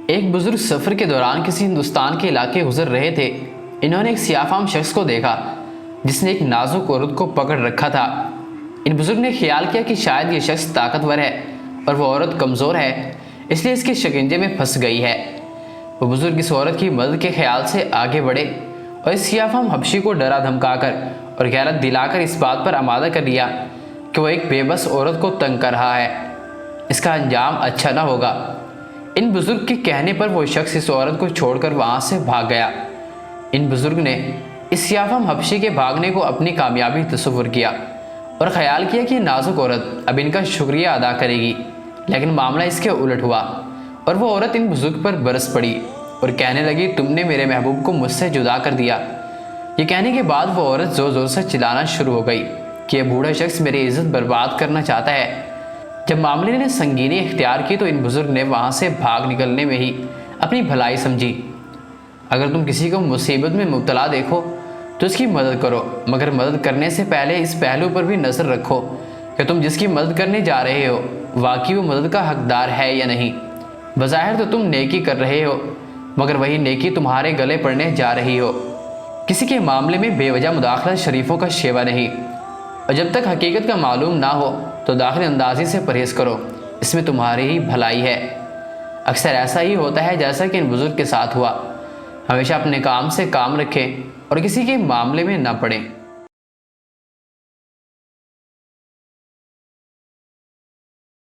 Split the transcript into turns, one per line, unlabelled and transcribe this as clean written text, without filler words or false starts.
ایک بزرگ سفر کے دوران کسی ہندوستان کے علاقے گزر رہے تھے۔ انہوں نے ایک سیاہ فام شخص کو دیکھا جس نے ایک نازک عورت کو پکڑ رکھا تھا۔ ان بزرگ نے خیال کیا کہ شاید یہ شخص طاقتور ہے اور وہ عورت کمزور ہے، اس لیے اس کے شکنجے میں پھنس گئی ہے۔ وہ بزرگ اس عورت کی مدد کے خیال سے آگے بڑھے اور اس سیاہ فام حبشی کو ڈرا دھمکا کر اور غیرت دلا کر اس بات پر آمادہ کر لیا کہ وہ ایک بے بس عورت کو تنگ کر رہا ہے، اس کا انجام اچھا نہ ہوگا۔ ان بزرگ کے کہنے پر وہ شخص اس عورت کو چھوڑ کر وہاں سے بھاگ گیا۔ ان بزرگ نے اس سیاہ فام حبشی کے بھاگنے کو اپنی کامیابی تصور کیا اور خیال کیا کہ یہ نازک عورت اب ان کا شکریہ ادا کرے گی، لیکن معاملہ اس کے الٹ ہوا اور وہ عورت ان بزرگ پر برس پڑی اور کہنے لگی، تم نے میرے محبوب کو مجھ سے جدا کر دیا۔ یہ کہنے کے بعد وہ عورت زور زور سے چلانا شروع ہو گئی کہ یہ بوڑھا شخص میری عزت برباد کرنا چاہتا ہے۔ جب معاملے نے سنگینی اختیار کی تو ان بزرگ نے وہاں سے بھاگ نکلنے میں ہی اپنی بھلائی سمجھی۔ اگر تم کسی کو مصیبت میں مبتلا دیکھو تو اس کی مدد کرو، مگر مدد کرنے سے پہلے اس پہلو پر بھی نظر رکھو کہ تم جس کی مدد کرنے جا رہے ہو واقعی وہ مدد کا حقدار ہے یا نہیں۔ بظاہر تو تم نیکی کر رہے ہو، مگر وہی نیکی تمہارے گلے پڑنے جا رہی ہو۔ کسی کے معاملے میں بے وجہ مداخلت شریفوں کا شیوا نہیں، اور جب تک حقیقت کا معلوم نہ ہو تو داخل اندازی سے پرہیز کرو، اس میں تمہاری ہی بھلائی ہے۔ اکثر ایسا ہی ہوتا ہے جیسا کہ ان بزرگ کے ساتھ ہوا۔ ہمیشہ اپنے کام سے کام رکھیں اور کسی کے معاملے میں نہ پڑیں۔